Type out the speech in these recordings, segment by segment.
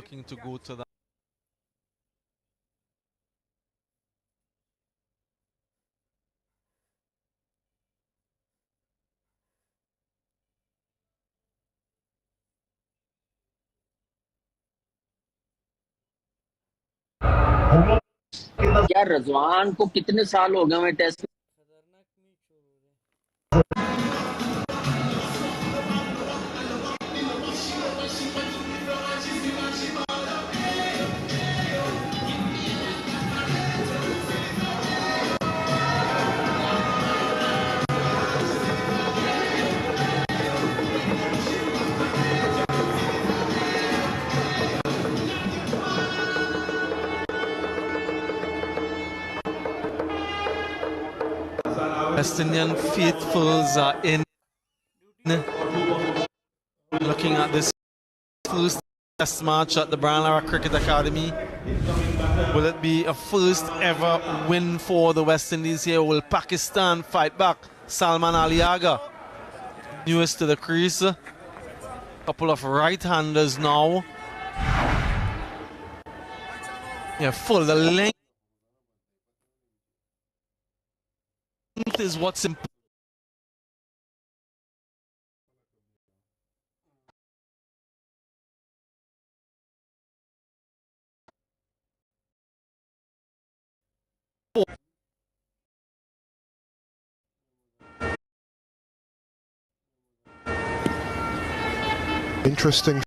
looking to go to that. यार रजवान को कितने साल हो गए मैं test West Indian faithfuls are in. Looking at this first test match at the Brian Lara Cricket Academy. Will it be a first ever win for the West Indies here? Will Pakistan fight back? Salman Ali Agha, newest to the crease. Couple of right-handers now. Yeah, full. The length is what's important. Interesting.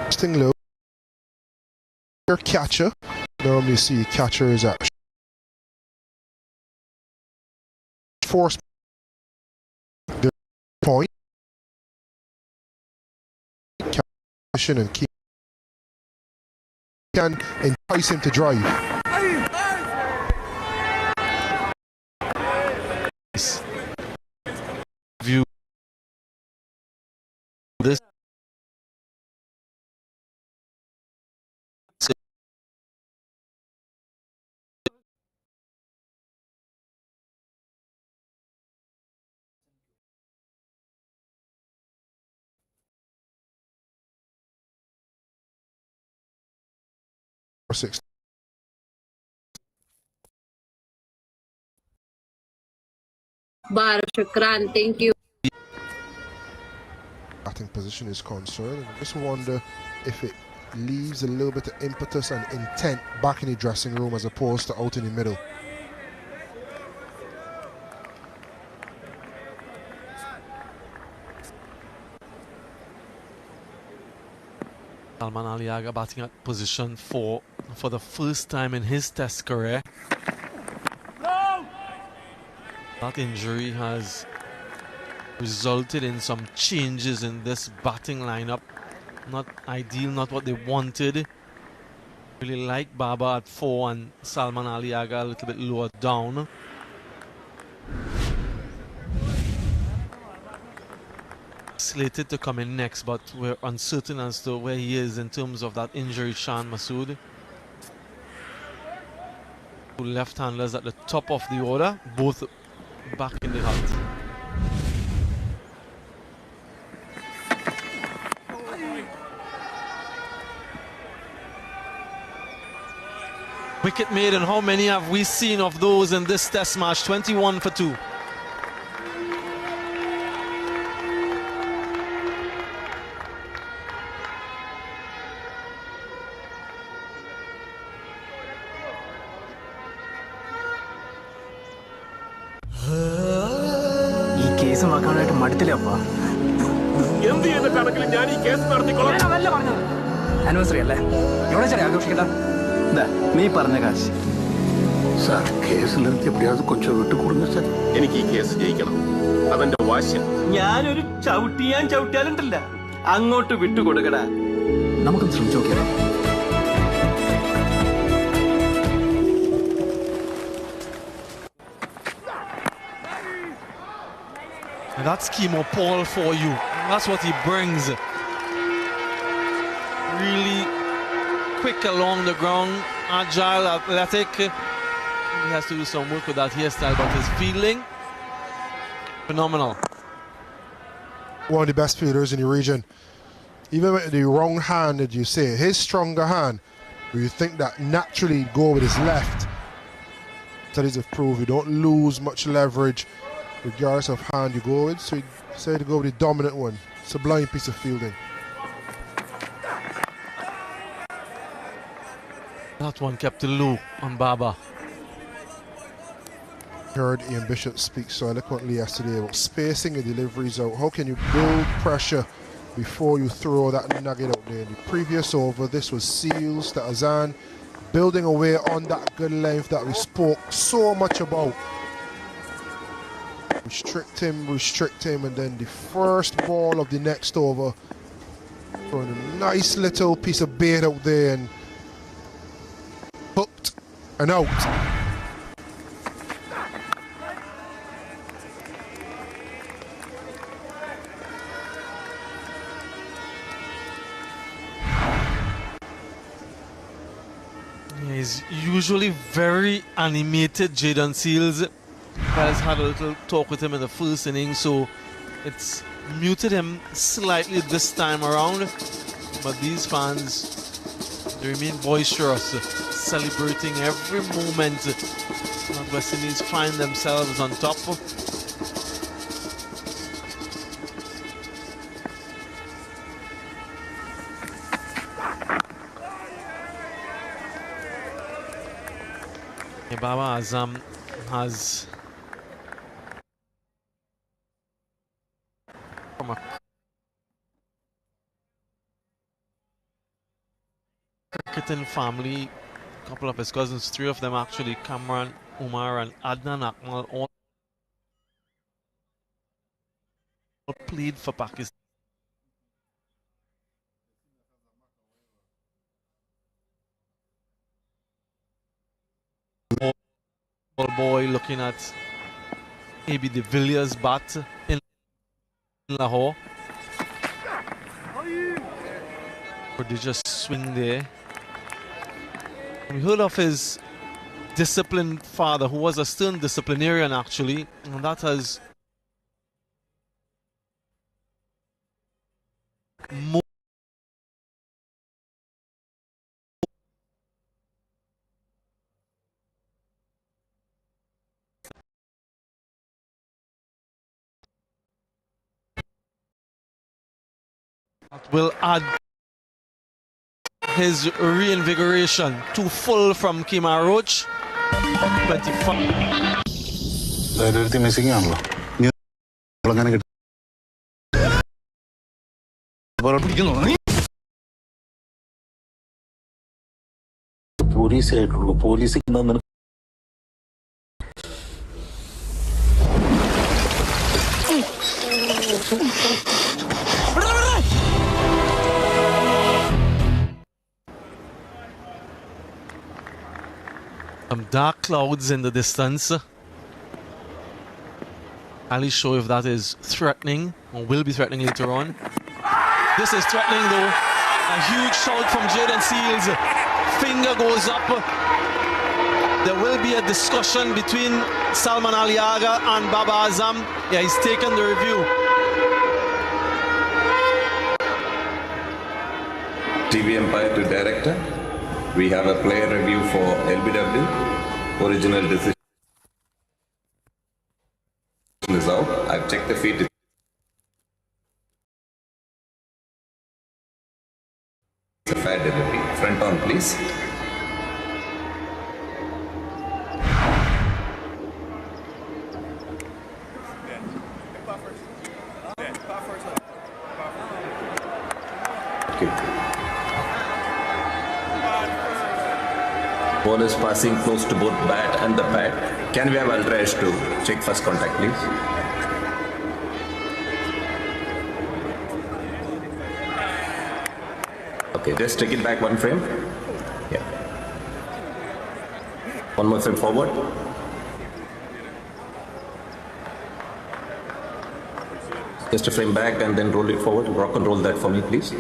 Interesting low. Your catcher. Normally see catcher is at force the point. And keep can entice him to drive. View this. Six. Bar, shukran, thank you. Batting position is concerned. I just wonder if it leaves a little bit of impetus and intent back in the dressing room as opposed to out in the middle. Salman Ali Agha batting at position 4 for the first time in his test career. That injury has resulted in some changes in this batting lineup. Not ideal, not what they wanted. Really like Baba at 4 and Salman Ali Agha a little bit lower down. Slated to come in next, but we're uncertain as to where he is in terms of that injury. Shan Masood. Two left-handers at the top of the order, both back in the hut. Wicket made, and how many have we seen of those in this test match? 21 for 2. Anniversary അല്ലേ എവിടെ ചെറിയ ആഘോഷിക്കണ്ട നീ പറഞ്ഞ കാശ് sir കേസിലെത്തി എപ്പോഴാത് കൊച്ചു വിട്ടു കൊടുങ്ങ sir എനിക്ക് ഈ കേസ് ജയിക്കണം അതെന്റെ വാശി ഞാനൊരു ചവിട്ടിയാലുണ്ടല്ല അങ്ങോട്ട് വിട്ടുകൊടുക്കടാ നമുക്കൊന്ന് ശ്രമിച്ചു നോക്കിയാലോ That's Chemo Paul for you. That's what he brings. Really quick along the ground, agile, athletic. He has to do some work with that hairstyle, but his fielding, phenomenal. One of the best fielders in the region. Even with the wrong hand, that you say, his stronger hand, where you think that naturally he'd go with his left. Studies have proved you don't lose much leverage regardless of hand you go with, so you say to go with the dominant one. Sublime piece of fielding. That one kept the low on Baba. Heard Ian Bishop speak so eloquently yesterday about spacing the deliveries out. How can you build pressure before you throw that nugget out there? In the previous over, this was Seals to Azan, building away on that good length that we spoke so much about. Restrict him, and then the first ball of the next over, throwing a nice little piece of bait out there and hooked and out. He's usually very animated, Jadon Seals. Has had a little talk with him in the first inning, so it's muted him slightly this time around. But these fans, they remain boisterous, celebrating every moment that West Indies find themselves on top. Baba Azam has from a cricketing family, a couple of his cousins, three of them actually, Kamran, Umar and Adnan Akmal, all played for Pakistan. Boy looking at maybe de Villiers bat in Lahore. Prodigious swing there. We heard of his disciplined father, who was a stern disciplinarian actually, and that has more will add his reinvigoration. Too full from Kemar Roach. 25. missing police Some dark clouds in the distance. Ali show if that is threatening or will be threatening later on. This is threatening though. A huge shout from Jadon Seals. Finger goes up. There will be a discussion between Salman Aliaga and Baba Azam. Yeah, he's taken the review. TV umpire to director. We have a player review for LBW. Original decision is out. I've checked the feet. It's a fair delivery. Front on, please. Ball is passing close to both bat and the pad. Can we have Ultra Edge to check first contact, please? Okay, just take it back one frame. Yeah. One more frame forward. Just a frame back and then roll it forward. Rock and roll that for me, please.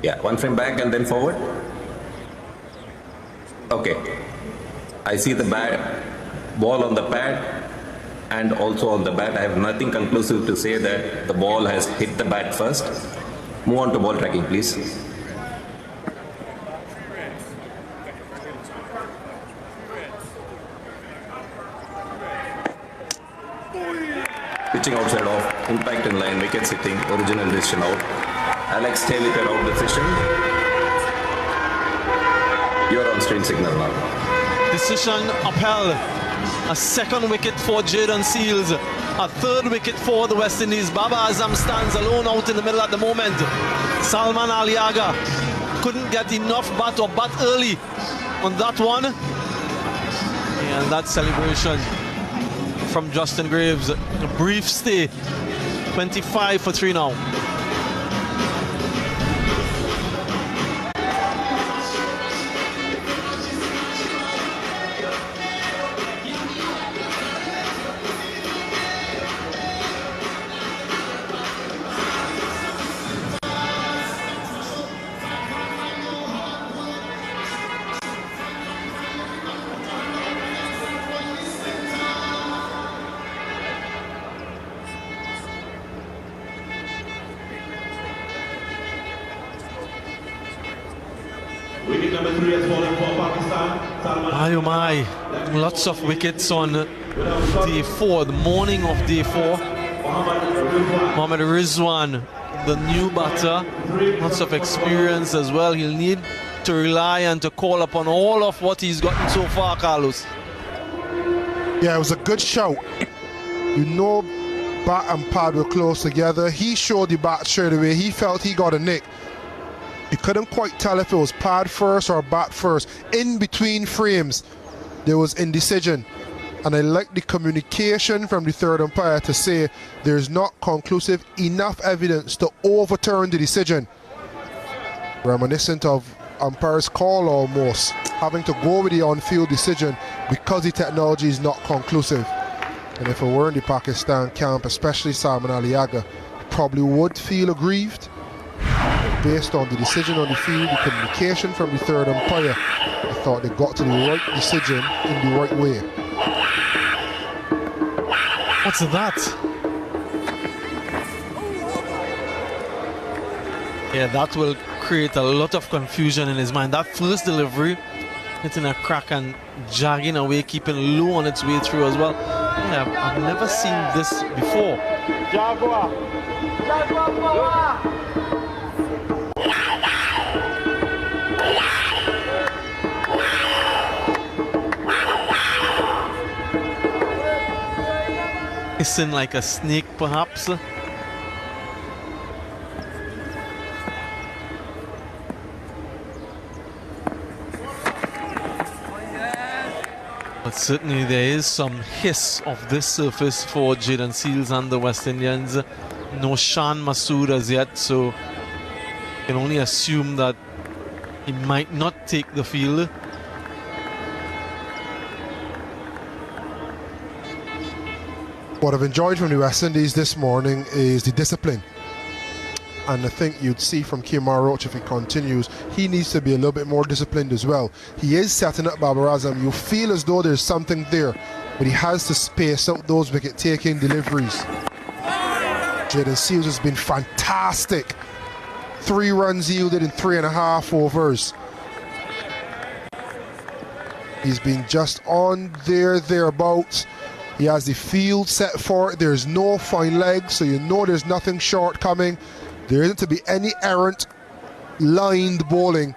Yeah, one frame back and then forward. Okay. I see the ball on the pad and also on the bat. I have nothing conclusive to say that the ball has hit the bat first. Move on to ball tracking, please. Pitching outside off, impact in line, wicket sitting, original decision out. Alex, stay with your out decision. You're on screen signal now. Decision upheld. A second wicket for Jayden Seales. A third wicket for the West Indies. Baba Azam stands alone out in the middle at the moment. Salman Aliaga couldn't get enough bat early on that one. And that celebration from Justin Graves. A brief stay. 25 for 3 now. Oh my, lots of wickets on day 4, the morning of day 4. Mohammad Rizwan, the new batter, lots of experience as well. He'll need to rely and to call upon all of what he's gotten so far, Carlos. Yeah, it was a good shout. You know, bat and pad were close together. He showed the bat straight away. He felt he got a nick. You couldn't quite tell if it was pad first or bat first. In between frames, there was indecision. And I like the communication from the third umpire to say there's not conclusive enough evidence to overturn the decision. Reminiscent of umpire's call almost, having to go with the on-field decision because the technology is not conclusive. And if it were in the Pakistan camp, especially Salman Aliaga, probably would feel aggrieved. Based on the decision on the field, the communication from the third umpire, I thought they got to the right decision in the right way. What's that? Yeah, that will create a lot of confusion in his mind. That first delivery, hitting a crack and jogging away, keeping low on its way through as well. Yeah, I've never seen this before. Jaguar. Hissing like a snake, perhaps. But certainly there is some hiss of this surface for Jayden Seales and the West Indians. No Shan Masood as yet, so you can only assume that he might not take the field. What I've enjoyed from the West Indies this morning is the discipline. And I think you'd see from Kemar Roach, if he continues, he needs to be a little bit more disciplined as well. He is setting up Babar Azam. You feel as though there's something there, but he has to space out those wicket-taking deliveries. Jayden Seales has been fantastic. 3 runs yielded in 3.5 overs. He's been just on thereabouts. He has the field set for it. There's no fine leg, so you know there's nothing short coming. There isn't to be any errant lined bowling.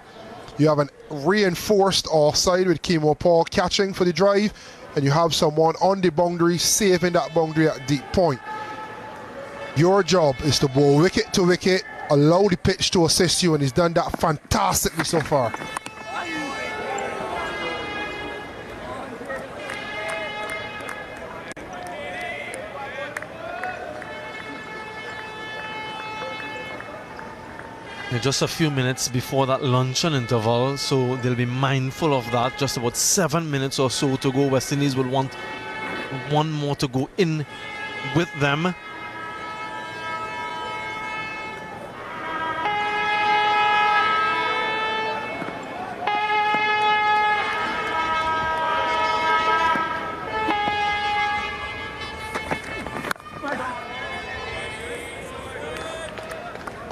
You have a reinforced offside with Kemo Paul catching for the drive, and you have someone on the boundary saving that boundary at deep point. Your job is to bowl wicket to wicket, allow the pitch to assist you, and he's done that fantastically so far. Just a few minutes before that luncheon interval, so they'll be mindful of that. Just about 7 minutes or so to go. West Indies will want one more to go in with them.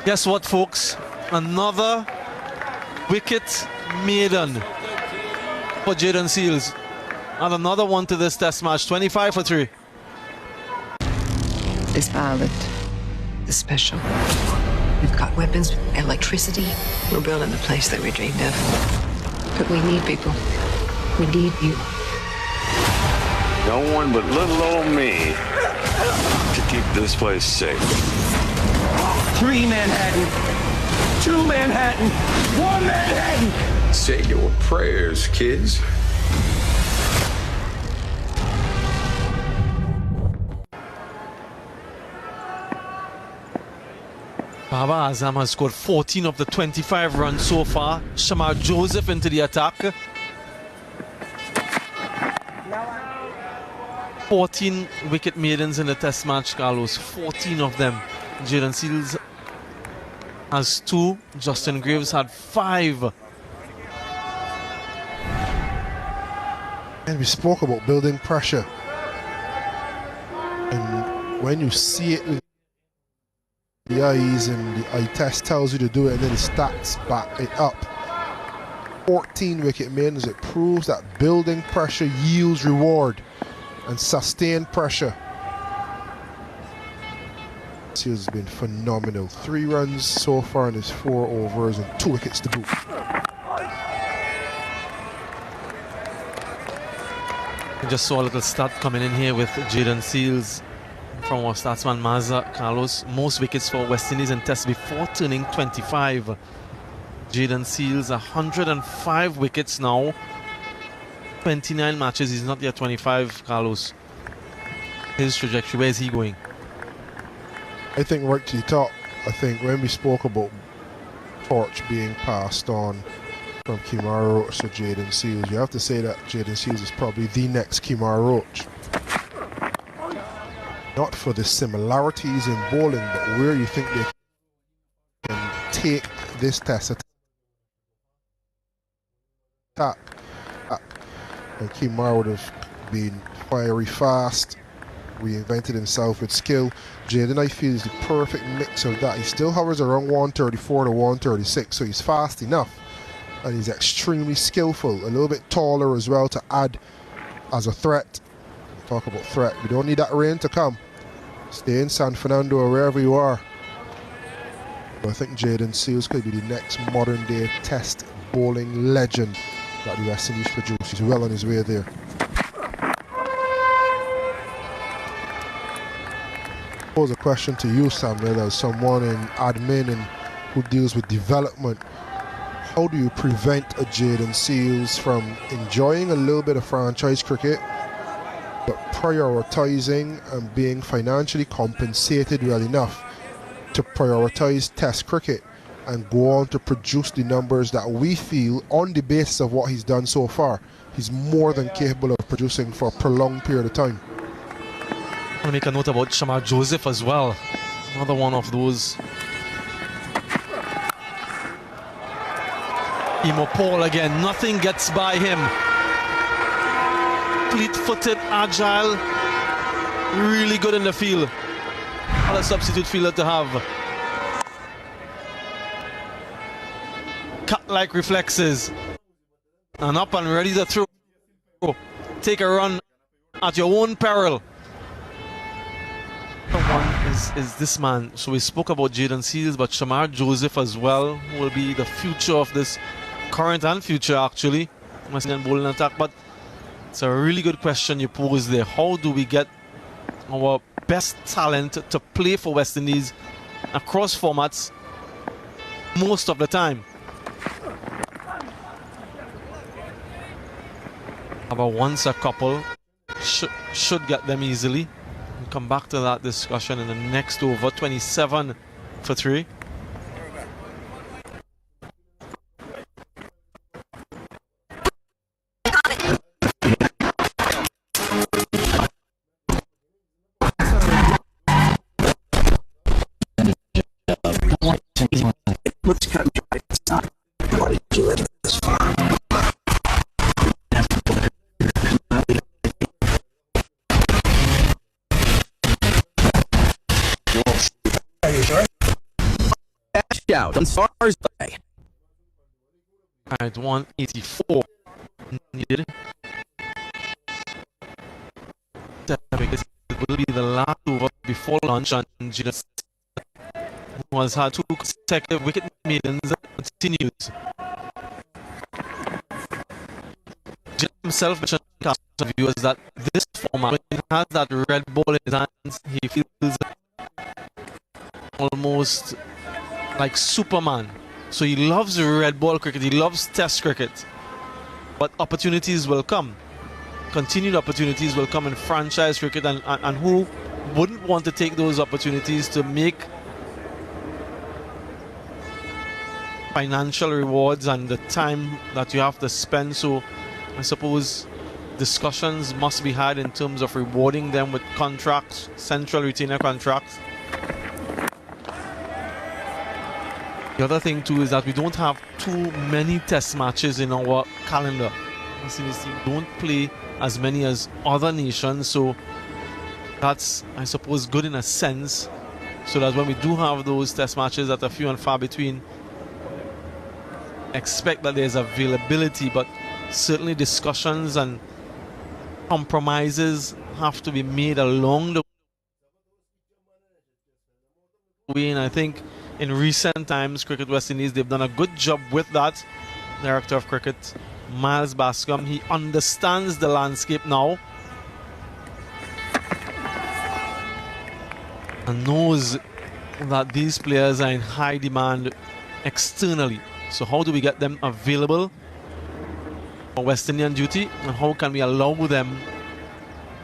Guess what, folks? Another wicket maiden for Jaden Seals. And another one to this test match. 25 for 3. This pilot is special. We've got weapons, electricity. We're building the place that we dreamed of. But we need people. We need you. No one but little old me to keep this place safe. 3 Manhattan, 2 Manhattan, 1 Manhattan. Say your prayers, kids. Baba Azam has scored 14 of the 25 runs so far. Shamar Joseph into the attack. 14 wicket maidens in the test match, Carlos. 14 of them. Jaden Seals has 2. Justin Graves had 5. And we spoke about building pressure. And when you see it with the eyes and the eye test tells you to do it and then the stats back it up. 14 wicket maidens, it proves that building pressure yields reward and sustained pressure. Seals has been phenomenal. 3 runs so far in his 4 overs and 2 wickets to boot. I just saw a little stat coming in here with Jaden Seals from our statsman Mazza. Carlos, most wickets for West Indies in tests before turning 25. Jaden Seals 105 wickets now. 29 matches, he's not yet 25, Carlos. His trajectory, where is he going? I think right to the top. I think when we spoke about torch being passed on from Kemar Roach to Jaden Seals, you have to say that Jaden Seals is probably the next Kemar Roach. Not for the similarities in bowling, but where you think they can take this test attack. And Kemar would have been fiery fast, reinvented himself with skill. Jaden, I feel, is the perfect mix of that. He still hovers around 134 to 136, so he's fast enough. And he's extremely skillful, a little bit taller as well to add as a threat. Talk about threat. We don't need that rain to come. Stay in San Fernando or wherever you are. But I think Jaden Seals could be the next modern day test bowling legend that the West Indies produce. He's well on his way there. Pose a question to you, Samuel, as someone in admin and who deals with development. How do you prevent a Jaden Seals from enjoying a little bit of franchise cricket, but prioritizing and being financially compensated well enough to prioritize test cricket and go on to produce the numbers that we feel, on the basis of what he's done so far, he's more than capable of producing for a prolonged period of time? I want to make a note about Shamar Joseph as well. Another one of those. Emo Paul again, nothing gets by him. Fleet-footed, agile, really good in the field. What a substitute fielder to have. Cut-like reflexes. And up and ready to throw. Take a run at your own peril. One is this man. So we spoke about Jaden Seals, but Shamar Joseph as well will be the future of this current and future, actually, West Indian bowling attack. But it's a really good question you pose there. How do we get our best talent to play for West Indies across formats most of the time? About once a couple should get them easily. We'll come back to that discussion in the next over. 27 for 3. Let's cut and dry. It's not. Why did you let it this far? Are you sure? out on Stars Day. At 184 needed. It will be the last over before lunch, and Gina who has had 2 consecutive wicket maidens continues. Jim himself mentioned to viewers that this format, when he has that red ball in his hands, he feels almost like Superman. So he loves red ball cricket, he loves test cricket. But opportunities will come. Continued opportunities will come in franchise cricket, and who wouldn't want to take those opportunities to make financial rewards and the time that you have to spend. So I suppose discussions must be had in terms of rewarding them with contracts, central retainer contracts. The other thing too is that we don't have too many test matches in our calendar. This team don't play as many as other nations, so that's, I suppose, good in a sense, so that when we do have those test matches that are few and far between, expect that there's availability, but certainly discussions and compromises have to be made along the way, and I think in recent times, Cricket West Indies, they've done a good job with that. Director of Cricket, Miles Bascom, he understands the landscape now and knows that these players are in high demand externally. So how do we get them available for West Indian duty, and how can we allow them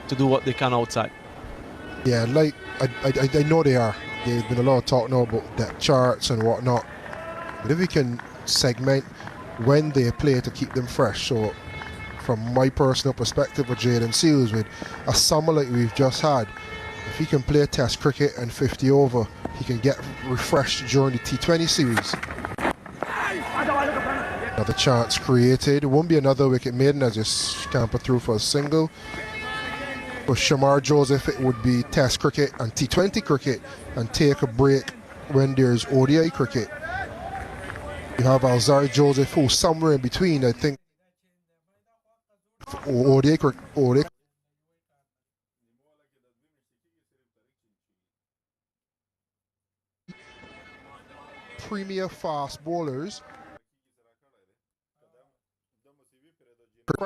to do what they can outside? Yeah, like I know they are. There's been a lot of talk now about depth charts and whatnot. But if we can segment when they play to keep them fresh. So from my personal perspective with Jaden Seals, with a summer like we've just had, if he can play test cricket and 50 over, he can get refreshed during the T20 series. Another chance created. It won't be another wicket maiden as you scamper through for a single. For Shamar Joseph, it would be test cricket and T20 cricket, and take a break when there's ODI cricket. You have Alzari Joseph, who's somewhere in between, I think. ODI cricket. Premier fast bowlers.